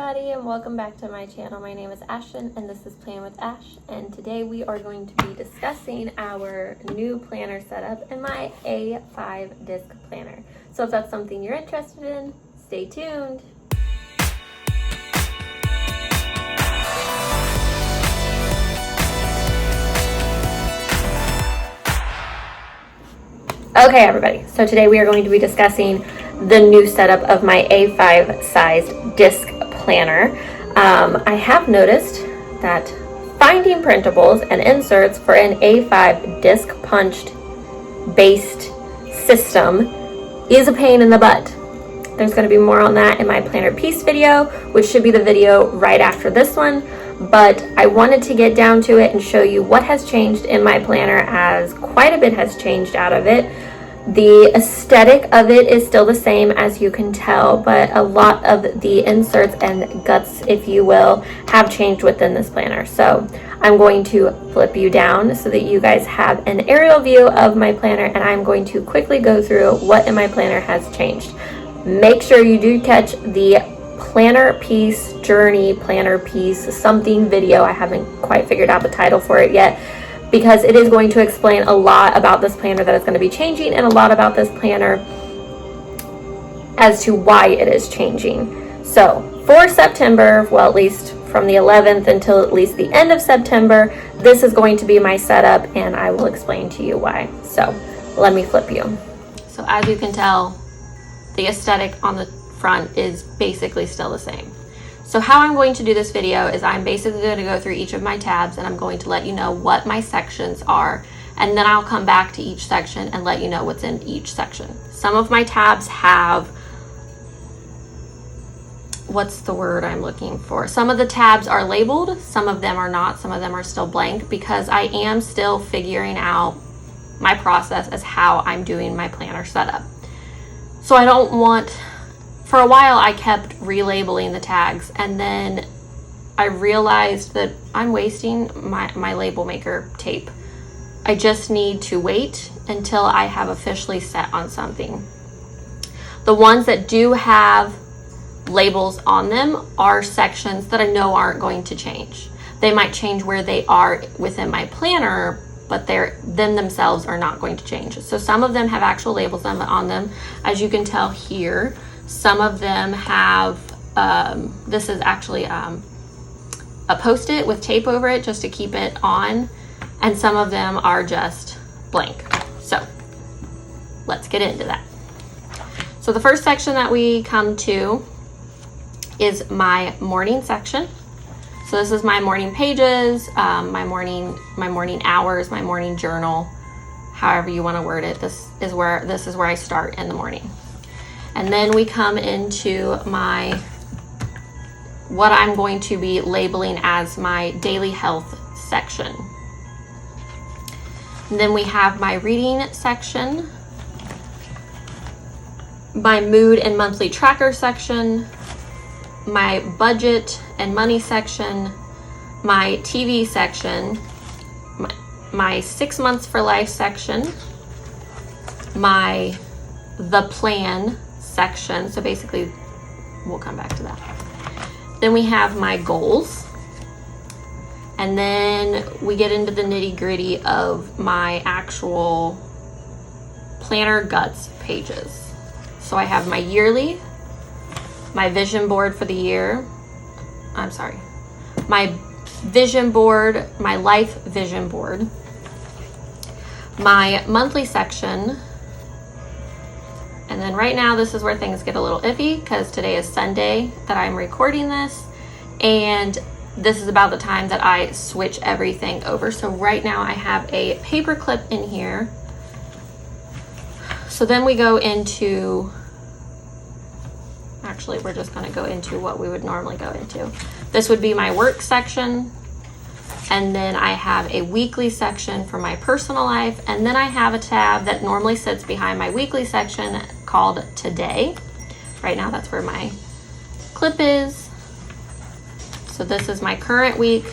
everybody, and welcome back to my channel. My name is Ashton and this is Plan with Ash, and today we are going to be discussing our new planner setup and my A5 disc planner. So if that's something you're interested in, stay tuned. Okay everybody, so today we are going to be discussing the new setup of my A5 sized disc planner. I have noticed that finding printables and inserts for an A5 disc punched based system is a pain in the butt. There's going to be more on that in my planner piece video, which should be the video right after this one. But I wanted to get down to it and show you what has changed in my planner, as quite a bit has changed out of it. The aesthetic of it is still the same, as you can tell, but a lot of the inserts and guts, if you will, have changed within this planner. So I'm going to flip you down so that you guys have an aerial view of my planner, and I'm going to quickly go through what in my planner has changed. Make sure you do catch the planner piece journey, planner piece something video. I haven't quite figured out the title for it yet, because it is going to explain a lot about this planner that is going to be changing, and a lot about this planner as to why it is changing. So for September, well, at least from the 11th until at least the end of September, this is going to be my setup, and I will explain to you why. So let me flip you. So as you can tell, the aesthetic on the front is basically still the same. So how I'm going to do this video is I'm basically going to go through each of my tabs, and I'm going to let you know what my sections are, and then I'll come back to each section and let you know what's in each section. Some of my tabs have, what's the word I'm looking for? Some of the tabs are labeled, some of them are not, some of them are still blank, because I am still figuring out my process as how I'm doing my planner setup. So I don't want, for a while I kept relabeling the tags, and then I realized that I'm wasting my label maker tape. I just need to wait until I have officially set on something. The ones that do have labels on them are sections that I know aren't going to change. They might change where they are within my planner, but them themselves are not going to change. So some of them have actual labels on them, as you can tell here. Some of them have, this is actually a Post-it with tape over it just to keep it on, and some of them are just blank. So let's get into that. So the first section that we come to is my morning section. So this is my morning pages, my morning hours, my morning journal, however you want to word it. This is where I start in the morning. And then we come into what I'm going to be labeling as my daily health section. And then we have my reading section, my mood and monthly tracker section, my budget and money section, my TV section, my 6 months for life section, my the plan section. So basically we'll come back to that. Then we have my goals, and then we get into the nitty-gritty of my actual planner guts pages. So I have my yearly, my vision board for the year, my vision board, my life vision board, my monthly section. And then right now, this is where things get a little iffy, because today is Sunday that I'm recording this, and this is about the time that I switch everything over. So right now I have a paper clip in here. So then we go into, actually we're just going to go into what we would normally go into. This would be my work section, and then I have a weekly section for my personal life, and then I have a tab that normally sits behind my weekly section called Today. Right now that's where my clip is. So this is my current week,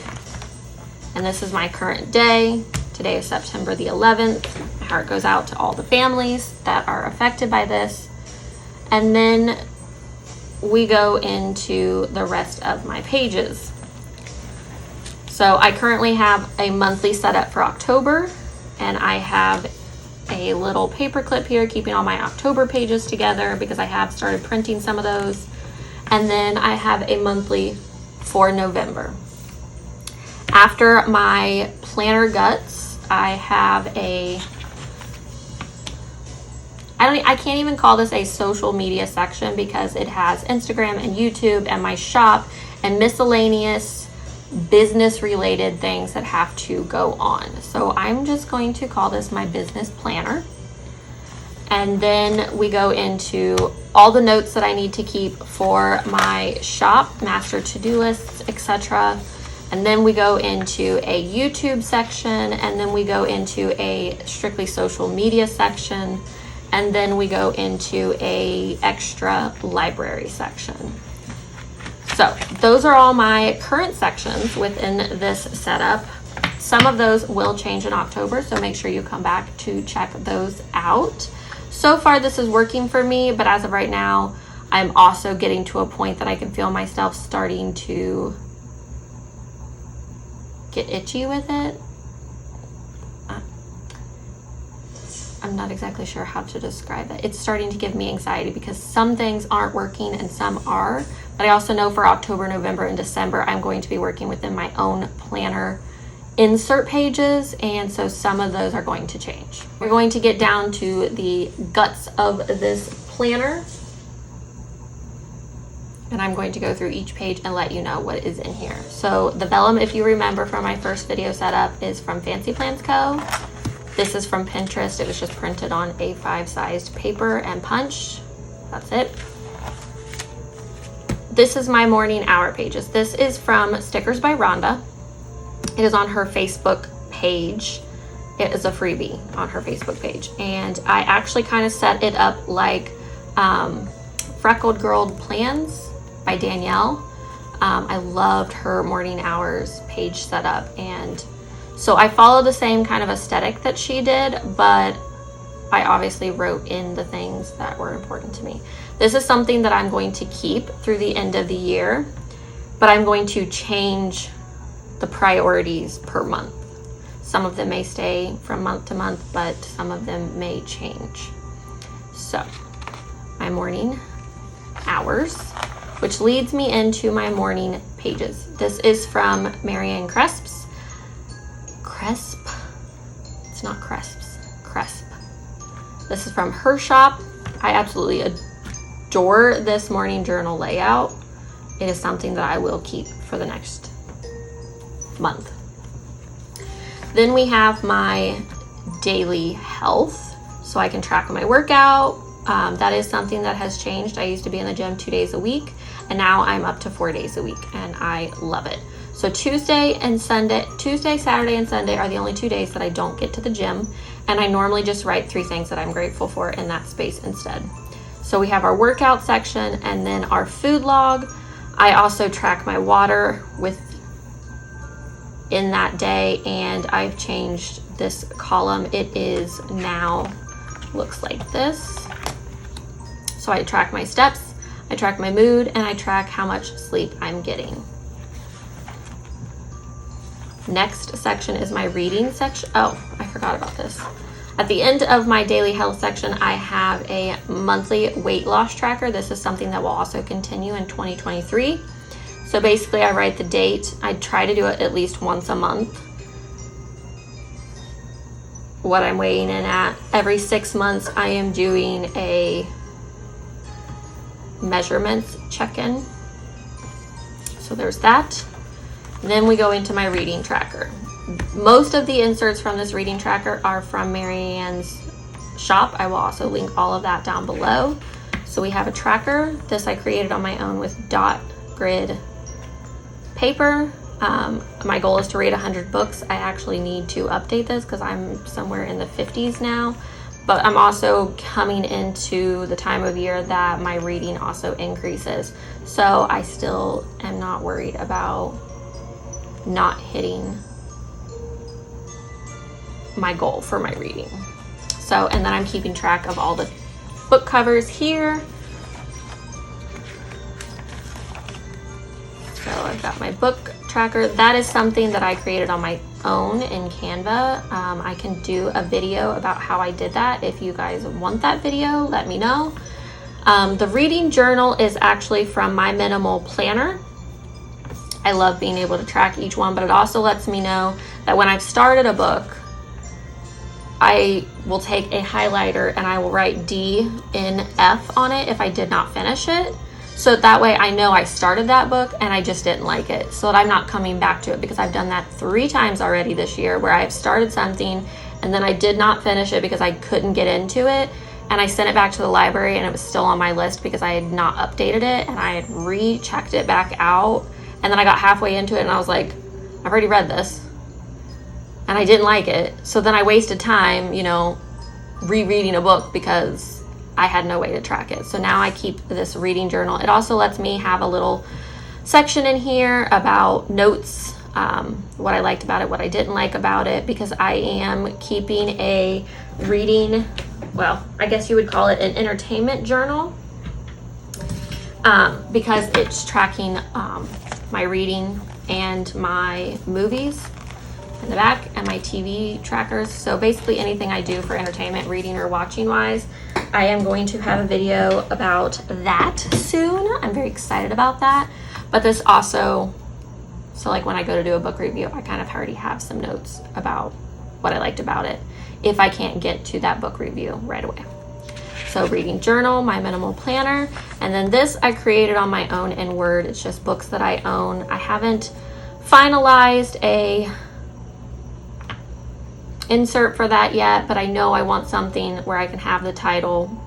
and this is my current day. Today is September the 11th. My heart goes out to all the families that are affected by this. And then we go into the rest of my pages. So I currently have a monthly set up for October, and I have a little paper clip here keeping all my October pages together because I have started printing some of those. And then I have a monthly for November. After my planner guts, I have I can't even call this a social media section because it has Instagram and YouTube and my shop and miscellaneous business related things that have to go on. So I'm just going to call this my business planner. And then we go into all the notes that I need to keep for my shop, master to-do lists, etc. And then we go into a YouTube section, and then we go into a strictly social media section, and then we go into a extra library section. So those are all my current sections within this setup. Some of those will change in October, so make sure you come back to check those out. So far this is working for me, but as of right now, I'm also getting to a point that I can feel myself starting to get itchy with it. I'm not exactly sure how to describe it. It's starting to give me anxiety because some things aren't working and some are. But I also know for October, November, and December, I'm going to be working within my own planner insert pages, and so some of those are going to change. We're going to get down to the guts of this planner, and I'm going to go through each page and let you know what is in here. So the vellum, if you remember from my first video setup, is from Fancy Plans Co. This is from Pinterest. It was just printed on A5 sized paper and punched. That's it. This is my morning hour pages. This is from Stickers by Rhonda. It is on her Facebook page. It is a freebie on her Facebook page. And I actually kind of set it up like Freckled Girl Plans by Danielle. I loved her morning hours page setup, and so I follow the same kind of aesthetic that she did, but I obviously wrote in the things that were important to me. This is something that I'm going to keep through the end of the year, but I'm going to change the priorities per month. Some of them may stay from month to month, but some of them may change. So my morning hours, which leads me into my morning pages. This is from Marianne Cresp. It's not Cresps, Cresp. This is from her shop. I absolutely adore this morning journal layout. It is something that I will keep for the next month. Then we have my daily health, so I can track my workout. That is something that has changed. I used to be in the gym 2 days a week, and now I'm up to 4 days a week, and I love it. So Tuesday, Saturday, and Sunday are the only 2 days that I don't get to the gym, and I normally just write 3 things that I'm grateful for in that space instead. So we have our workout section and then our food log. I also track my water in that day, and I've changed this column. It is now looks like this. So I track my steps, I track my mood, and I track how much sleep I'm getting. Next section is my reading section. Oh, I forgot about this. At the end of my daily health section, I have a monthly weight loss tracker. This is something that will also continue in 2023. So basically I write the date. I try to do it at least once a month. What I'm weighing in at. Every 6 months I am doing a measurements check-in. So there's that. Then we go into my reading tracker. Most of the inserts from this reading tracker are from Marianne's shop. I will also link all of that down below. So we have a tracker. This I created on my own with dot grid paper. My goal is to read 100 books. I actually need to update this because I'm somewhere in the 50s now. But I'm also coming into the time of year that my reading also increases. So I still am not worried about not hitting my goal for my reading. So, and then I'm keeping track of all the book covers here. got my book tracker. That is something that I created on my own in Canva. I can do a video about how I did that. If you guys want that video, let me know. The reading journal is actually from my minimal planner. I love being able to track each one, but it also lets me know that when I've started a book, I will take a highlighter and I will write DNF on it if I did not finish it. So that way I know I started that book and I just didn't like it, so that I'm not coming back to it, because I've done that 3 times already this year where I've started something and then I did not finish it because I couldn't get into it. And I sent it back to the library and it was still on my list because I had not updated it, and I had rechecked it back out. And then I got halfway into it and I was like, I've already read this and I didn't like it. So then I wasted time, you know, rereading a book because I had no way to track it. So now I keep this reading journal. It also lets me have a little section in here about notes, what I liked about it, what I didn't like about it, because I am keeping a reading, well, I guess you would call it an entertainment journal, because it's tracking my reading and my movies in the back and my TV trackers. So basically anything I do for entertainment, reading or watching wise, I am going to have a video about that soon. I'm very excited about that. But this also, so like when I go to do a book review, I kind of already have some notes about what I liked about it if I can't get to that book review right away. So reading journal, my minimal planner, and then this I created on my own in Word. It's just books that I own. I haven't finalized a insert for that yet, but I know I want something where I can have the title.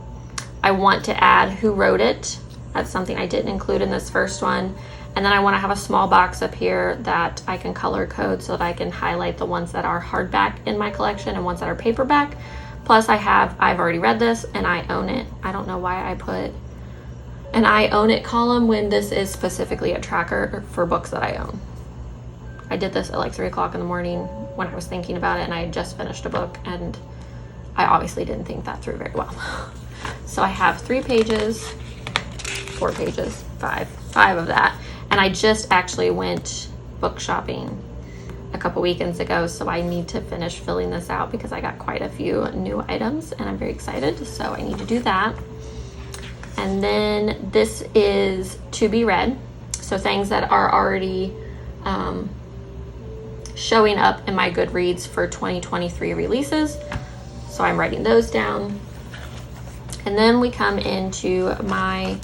I want to add who wrote it. That's something I didn't include in this first one. And then I want to have a small box up here that I can color code so that I can highlight the ones that are hardback in my collection and ones that are paperback. Plus I've already read this and I own it. I don't know why I put an I own it column when this is specifically a tracker for books that I own. I did this at like 3 o'clock in the morning when I was thinking about it, and I had just finished a book and I obviously didn't think that through very well. So I have 3 pages, 4 pages, 5 of that. And I just actually went book shopping a couple weekends ago, so I need to finish filling this out because I got quite a few new items and I'm very excited, so I need to do that. And then this is to be read, so things that are already showing up in my Goodreads for 2023 releases, so I'm writing those down. And then we come into my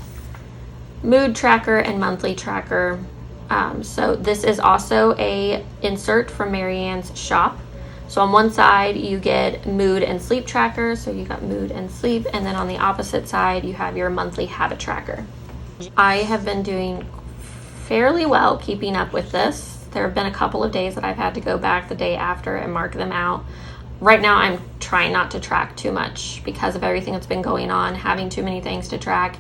mood tracker and monthly tracker. So this is also a insert from Marianne's shop. So on one side you get mood and sleep tracker, so you got mood and sleep, and then on the opposite side you have your monthly habit tracker. I have been doing fairly well keeping up with this. There have been a couple of days that I've had to go back the day after and mark them out. Right now I'm trying not to track too much because of everything that's been going on. Having too many things to track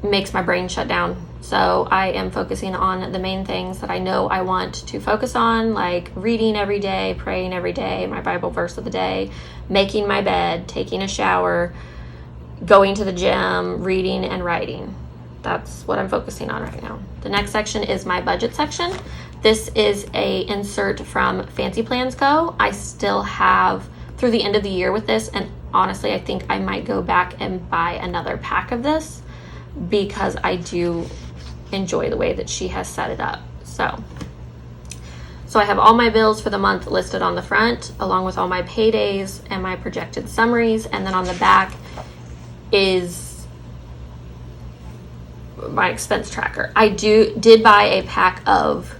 makes my brain shut down. So I am focusing on the main things that I know I want to focus on, like reading every day, praying every day, my Bible verse of the day, making my bed, taking a shower, going to the gym, reading and writing. That's what I'm focusing on right now. The next section is my budget section. This is a insert from Fancy Plans Go. I still have through the end of the year with this, and honestly I think I might go back and buy another pack of this because I do enjoy the way that she has set it up. So I have all my bills for the month listed on the front, along with all my paydays and my projected summaries, and then on the back is my expense tracker. I did buy a pack of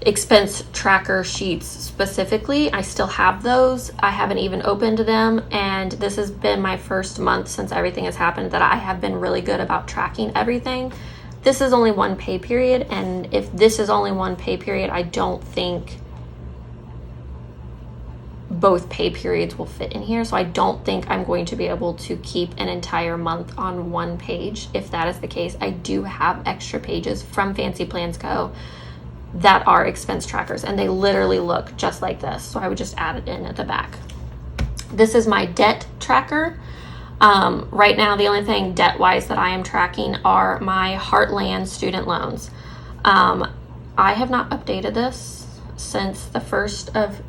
expense tracker sheets specifically. I still have those. I haven't even opened them, and this has been my first month since everything has happened that I have been really good about tracking everything. This is only one pay period, and if this is only one pay period, I don't think both pay periods will fit in here, so I don't think I'm going to be able to keep an entire month on one page. If that is the case, I do have extra pages from Fancy Plans Co. that are expense trackers, and they literally look just like this, so I would just add it in at the back. This is my debt tracker. Right now the only thing debt wise that I am tracking are my Heartland student loans. I have not updated this since the 1st of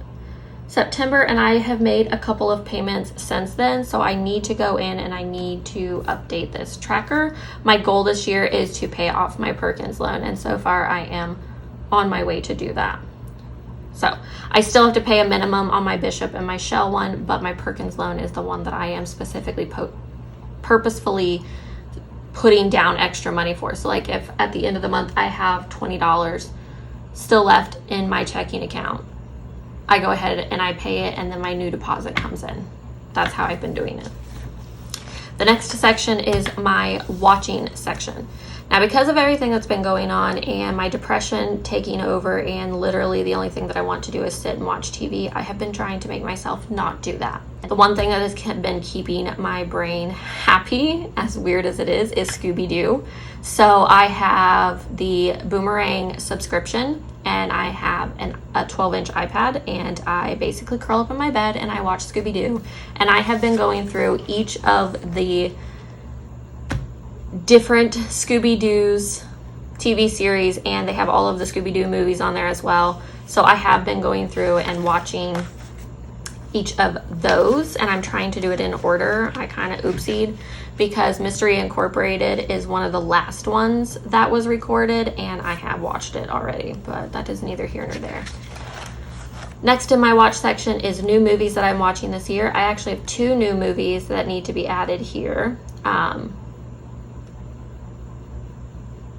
September, and I have made a couple of payments since then, so I need to go in and I need to update this tracker. My goal this year is to pay off my Perkins loan, and so far I am on my way to do that. So I still have to pay a minimum on my Bishop and my Shell one, but my Perkins loan is the one that I am specifically purposefully putting down extra money for. So like if at the end of the month I have $20 still left in my checking account, I go ahead and I pay it, and then my new deposit comes in. That's how I've been doing it. The next section is my watching section. Now, because of everything that's been going on and my depression taking over, and literally the only thing that I want to do is sit and watch TV, I have been trying to make myself not do that. The one thing that has been keeping my brain happy, as weird as it is Scooby-Doo. So I have the Boomerang subscription, and I have a 12-inch iPad, and I basically curl up in my bed and I watch Scooby-Doo. And I have been going through each of the different Scooby-Doo's TV series, and they have all of the Scooby-Doo movies on there as well. So I have been going through and watching each of those, and I'm trying to do it in order. I kind of oopsied because Mystery Incorporated is one of the last ones that was recorded, and I have watched it already, but that is neither here nor there. Next in my watch section is new movies that I'm watching this year. I actually have 2 new movies that need to be added here.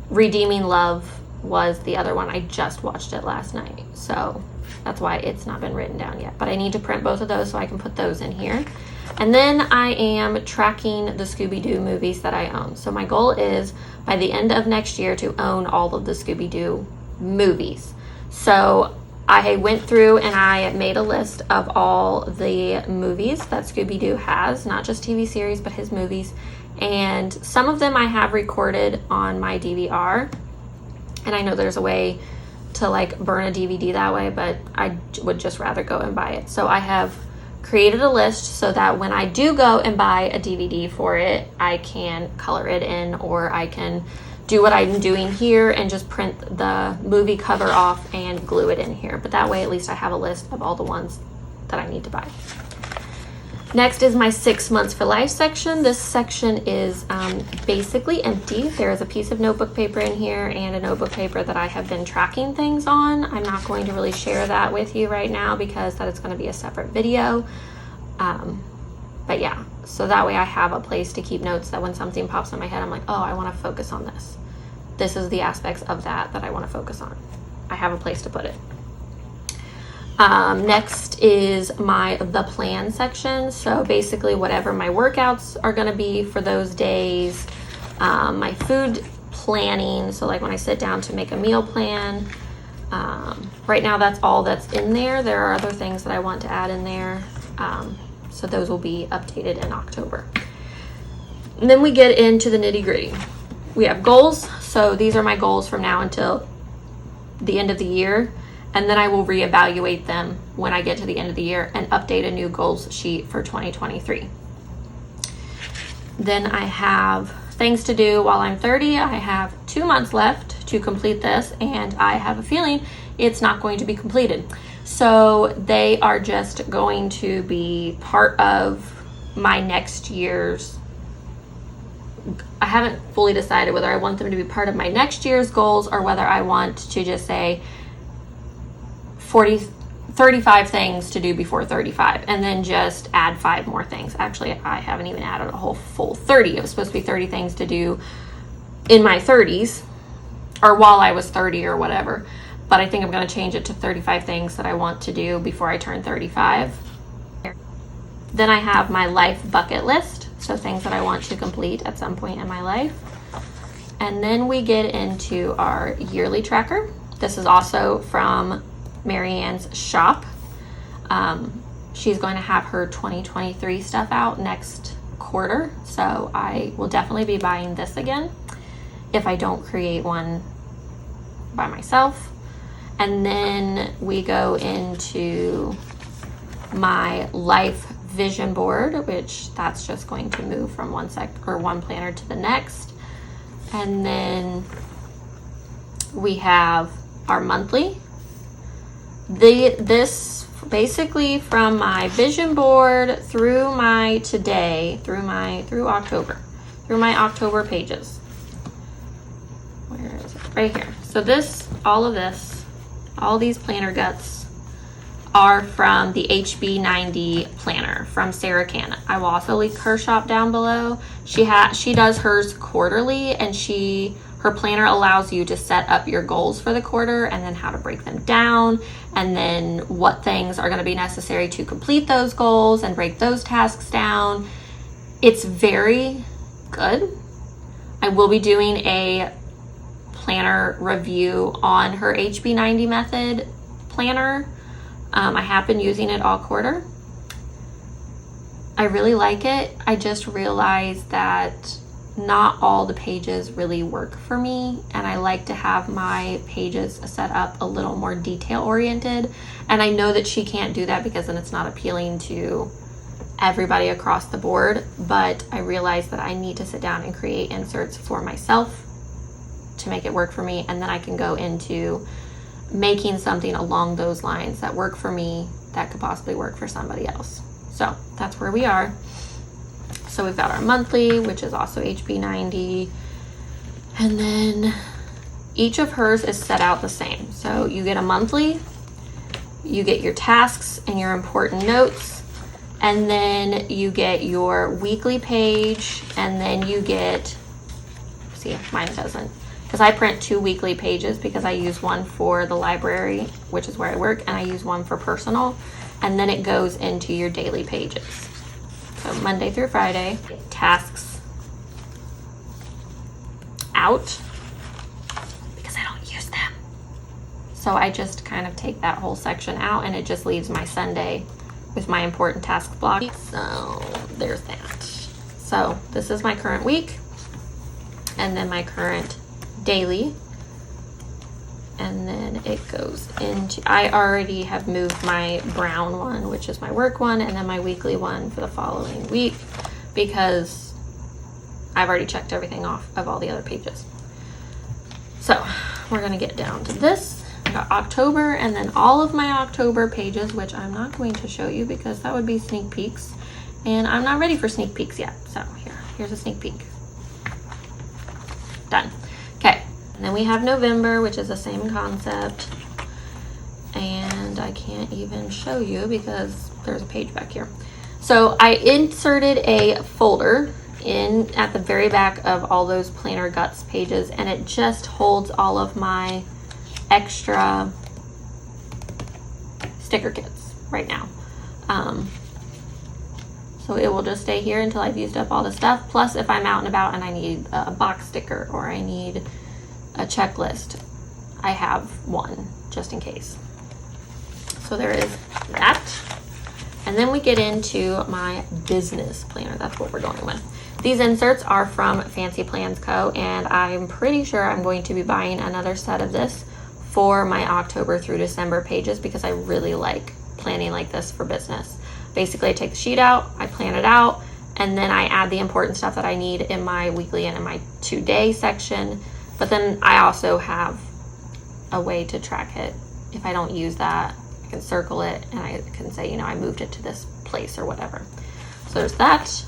Redeeming Love was the other one. I just watched it last night, so that's why it's not been written down yet. But I need to print both of those so I can put those in here. And then I am tracking the Scooby-Doo movies that I own. So my goal is by the end of next year to own all of the Scooby-Doo movies. So I went through and I made a list of all the movies that Scooby-Doo has, not just TV series, but his movies. And some of them I have recorded on my DVR. And I know there's a way to like burn a DVD that way, but I would just rather go and buy it. So I have created a list so that when I do go and buy a DVD for it, I can color it in, or I can do what I'm doing here and just print the movie cover off and glue it in here. But that way at least I have a list of all the ones that I need to buy. Next is my 6 months for life section. This section is basically empty. There is a piece of notebook paper in here and a notebook paper that I have been tracking things on. I'm not going to really share that with you right now because that is going to be a separate video. But yeah, so that way I have a place to keep notes that when something pops in my head, I'm like, oh, I want to focus on this. This is the aspects of that I want to focus on. I have a place to put it. Next is the plan section. So basically whatever my workouts are going to be for those days, my food planning. So like when I sit down to make a meal plan, right now that's all that's in there. There are other things that I want to add in there. So those will be updated in October. And then we get into the nitty-gritty. We have goals. So these are my goals from now until the end of the year. And then I will reevaluate them when I get to the end of the year and update a new goals sheet for 2023. Then I have things to do while I'm 30. I have 2 months left to complete this, and I have a feeling it's not going to be completed. So they are just going to be part of my next year's. I haven't fully decided whether I want them to be part of my next year's goals or whether I want to just say 35 things to do before 35 and then just add 5 more things. Actually, I haven't even added a whole full 30. It was supposed to be 30 things to do in my 30s or while I was 30 or whatever. But I think I'm going to change it to 35 things that I want to do before I turn 35. Then I have my life bucket list. So things that I want to complete at some point in my life. And then we get into our yearly tracker. This is also from Marianne's shop. She's going to have her 2023 stuff out next quarter. So I will definitely be buying this again if I don't create one by myself. And then we go into my life vision board, which that's just going to move from one planner to the next. And then we have our monthly. This basically from my vision board through my today, through my October pages. Where is it? Right here. So all these planner guts are from the HB90 planner from Sarah Cannon. I will also link her shop down below. She does hers quarterly, and her planner allows you to set up your goals for the quarter and then how to break them down, and then what things are going to be necessary to complete those goals and break those tasks down. It's very good. I will be doing a planner review on her HB90 method planner. I have been using it all quarter. I really like it. I just realized that not all the pages really work for me, and I like to have my pages set up a little more detail oriented, and I know that she can't do that because then it's not appealing to everybody across the board, but I realized that I need to sit down and create inserts for myself to make it work for me, and then I can go into making something along those lines that work for me that could possibly work for somebody else. So that's where we are. So we've got our monthly, which is also HB90, and then each of hers is set out the same. So you get a monthly, you get your tasks and your important notes, and then you get your weekly page, and then you get, see, mine doesn't, because I print 2 weekly pages because I use one for the library, which is where I work, and I use one for personal, and then it goes into your daily pages. So Monday through Friday, tasks out because I don't use them. So I just kind of take that whole section out, and it just leaves my Sunday with my important task block. So there's that. So this is my current week, and then my current daily, and then it goes into, I already have moved my brown one, which is my work one, and then my weekly one for the following week, because I've already checked everything off of all the other pages. So we're gonna get down to this. I got October, and then all of my October pages, which I'm not going to show you because that would be sneak peeks, and I'm not ready for sneak peeks yet. So here's a sneak peek. Done. Okay, and then we have November, which is the same concept, and I can't even show you because there's a page back here. So I inserted a folder in at the very back of all those planner guts pages, and it just holds all of my extra sticker kits right now. So it will just stay here until I've used up all the stuff. Plus, if I'm out and about and I need a box sticker or I need a checklist, I have one just in case. So there is that. And then we get into my business planner. That's what we're going with. These inserts are from Fancy Plans Co. And I'm pretty sure I'm going to be buying another set of this for my October through December pages because I really like planning like this for business. Basically, I take the sheet out, I plan it out, and then I add the important stuff that I need in my weekly and in my 2-day section. But then I also have a way to track it. If I don't use that, I can circle it and I can say, you know, I moved it to this place or whatever. So there's that.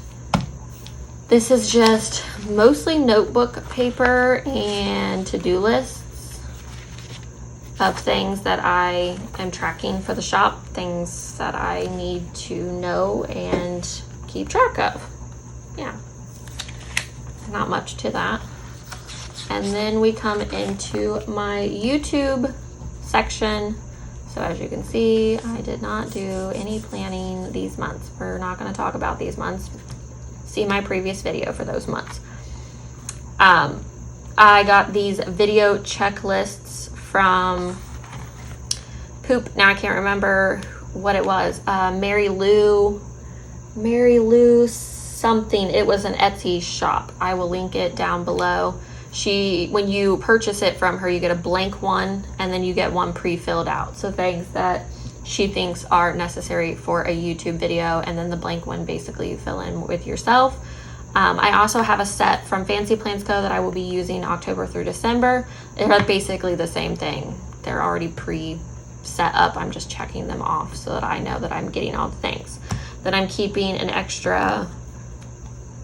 This is just mostly notebook paper and to-do lists of things that I am tracking for the shop, things that I need to know and keep track of. Yeah, not much to that. And then we come into my YouTube section. So as you can see, I did not do any planning these months. We're not going to talk about these months. See my previous video for those months. I got these video checklists from Poop. Now I can't remember what it was. Mary Lou something. It was an Etsy shop. I will link it down below. When you purchase it from her, you get a blank one and then you get one pre-filled out. So things that she thinks are necessary for a YouTube video, and then the blank one basically you fill in with yourself. I also have a set from Fancy Plans Co. that I will be using October through December. They're basically the same thing. they're already pre-set up. I'm just checking them off so that I know that I'm getting all the things. Then I'm keeping an extra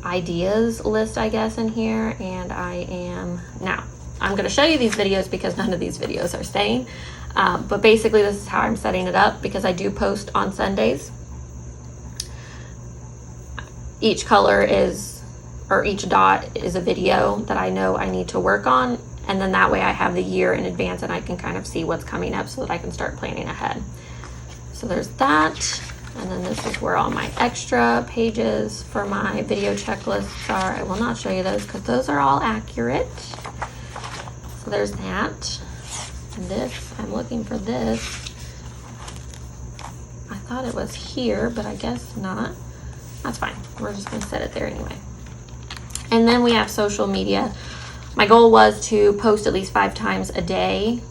ideas list, I guess, in here, and now I'm going to show you these videos because none of these videos are staying, but basically this is how I'm setting it up because I do post on Sundays. Each color is, or each dot is a video that I know I need to work on, and then that way I have the year in advance and I can kind of see what's coming up so that I can start planning ahead. So there's that. And then this is where all my extra pages for my video checklists are. I will not show you those because those are all accurate. So there's that. And this, I'm looking for this. I thought it was here, but I guess not. That's fine. We're just going to set it there anyway. And then we have social media. My goal was to post at least 5 times a day,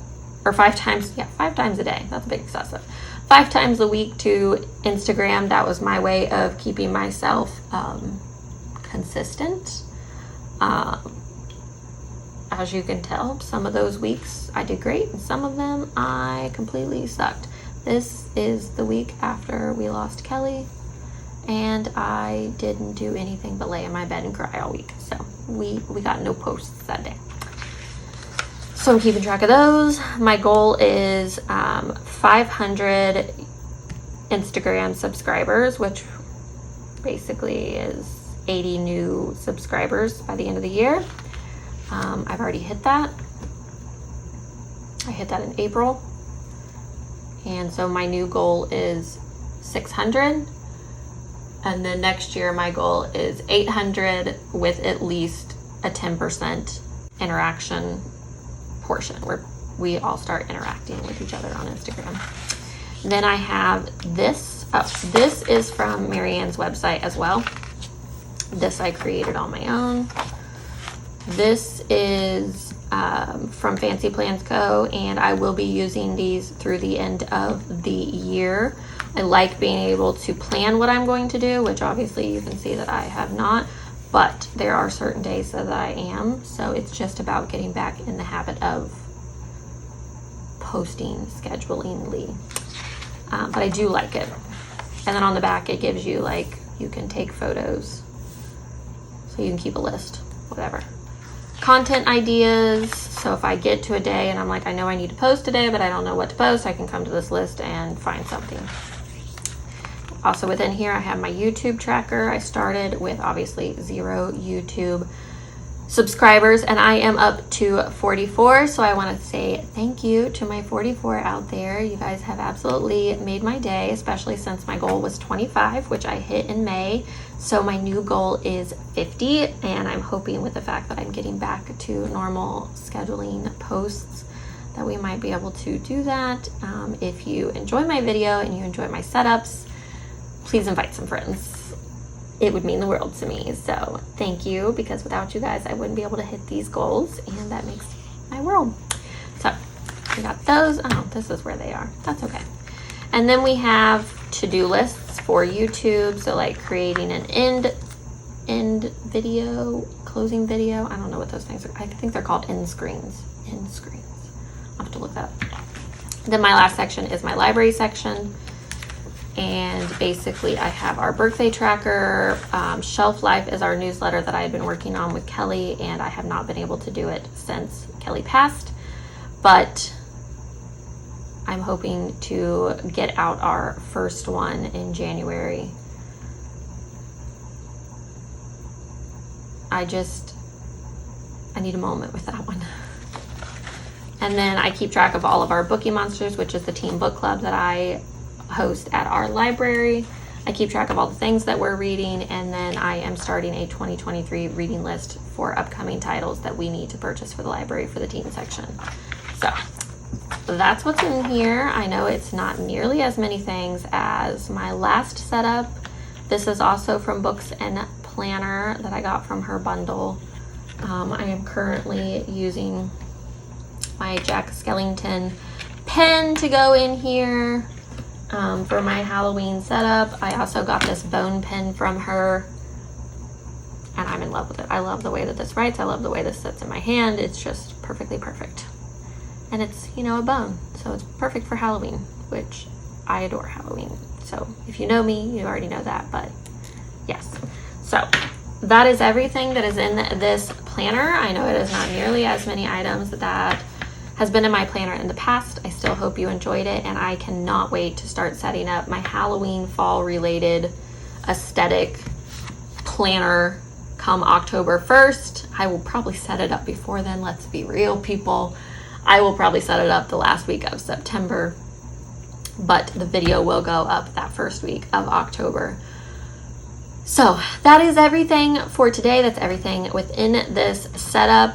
or 5 times a day. That's a bit excessive. 5 times a week to Instagram. That was my way of keeping myself consistent. As you can tell, some of those weeks I did great, and some of them I completely sucked. This is the week after we lost Kelly, and I didn't do anything but lay in my bed and cry all week. So we got no posts that day. So I'm keeping track of those. My goal is 500 Instagram subscribers, which basically is 80 new subscribers by the end of the year. I've already hit that. I hit that in April. And so my new goal is 600. And then next year my goal is 800 with at least a 10% interaction portion where we all start interacting with each other on Instagram. Then I have this. This is from Marianne's website as well. This I created on my own. This is from Fancy Plans Co. and I will be using these through the end of the year. I like being able to plan what I'm going to do, which obviously you can see that I have not. But there are certain days that I am, so it's just about getting back in the habit of posting schedulingly. But I do like it. And then on the back it gives you, like, you can take photos, so you can keep a list, whatever. Content ideas, so if I get to a day and I'm like, I know I need to post today, but I don't know what to post, I can come to this list and find something. Also within here, I have my YouTube tracker. I started with obviously 0 YouTube subscribers and I am up to 44. So I want to say thank you to my 44 out there. You guys have absolutely made my day, especially since my goal was 25, which I hit in May. So my new goal is 50, and I'm hoping with the fact that I'm getting back to normal scheduling posts that we might be able to do that. If you enjoy my video and you enjoy my setups, please invite some friends. It would mean the world to me. So thank you, because without you guys, I wouldn't be able to hit these goals, and that makes my world. So we got those. Oh, this is where they are. That's okay. And then we have to-do lists for YouTube. So like creating an end video, closing video. I don't know what those things are. I think they're called end screens. End screens. I'll have to look that up. Then my last section is my library section. And basically I have our birthday tracker. Shelf Life is our newsletter that I've been working on with Kelly, and I have not been able to do it since Kelly passed, but I'm hoping to get out our first one in January. I need a moment with that one. And then I keep track of all of our Bookie Monsters, which is the teen book club that I host at our library. I keep track of all the things that we're reading, and then I am starting a 2023 reading list for upcoming titles that we need to purchase for the library for the teen section. So that's what's in here. I know it's not nearly as many things as my last setup. This is also from Books and Planner that I got from her bundle. I am currently using my Jack Skellington pen to go in here. For my Halloween setup. I also got this bone pen from her, and I'm in love with it. I love the way that this writes. I love the way this sits in my hand. It's just perfectly perfect. and it's, you know, a bone, so it's perfect for Halloween, which I adore Halloween. So if you know me, you already know that, but yes. So that is everything that is in this planner. I know it is not nearly as many items that has been in my planner in the past. I still hope you enjoyed it, and I cannot wait to start setting up my Halloween fall related aesthetic planner come October 1st. I will probably set it up before then, let's be real, people. I will probably set it up the last week of September, but the video will go up that first week of October. So that is everything for today. That's everything within this setup.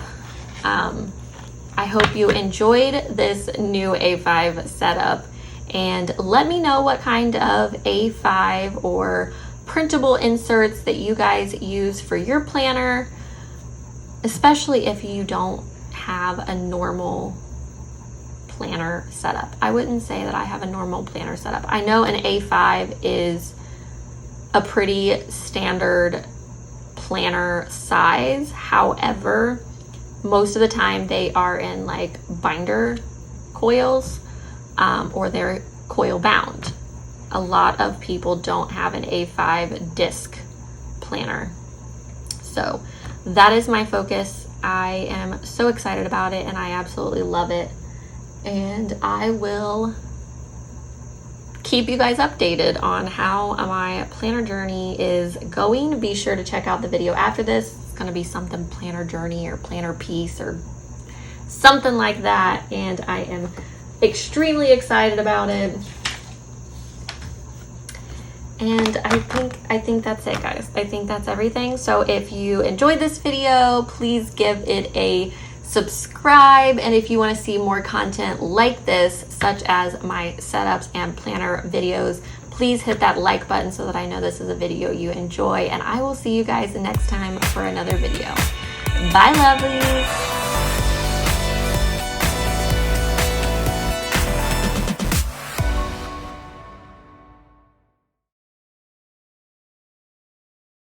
I hope you enjoyed this new A5 setup, and let me know what kind of A5 or printable inserts that you guys use for your planner, especially if you don't have a normal planner setup. I wouldn't say that I have a normal planner setup. I know an A5 is a pretty standard planner size. However, most of the time they are in like binder coils, or they're coil bound. A lot of people don't have an A5 disc planner. So that is my focus. I am so excited about it, and I absolutely love it. And I will keep you guys updated on how my planner journey is going. Be sure to check out the video after this. It's going to be something planner journey or planner piece or something like that, and I am extremely excited about it. And I think that's it, guys. I think that's everything. So if you enjoyed this video, please give it a subscribe, and if you want to see more content like this, such as my setups and planner videos, please hit that like button so that I know this is a video you enjoy, and I will see you guys next time for another video. Bye, lovelies.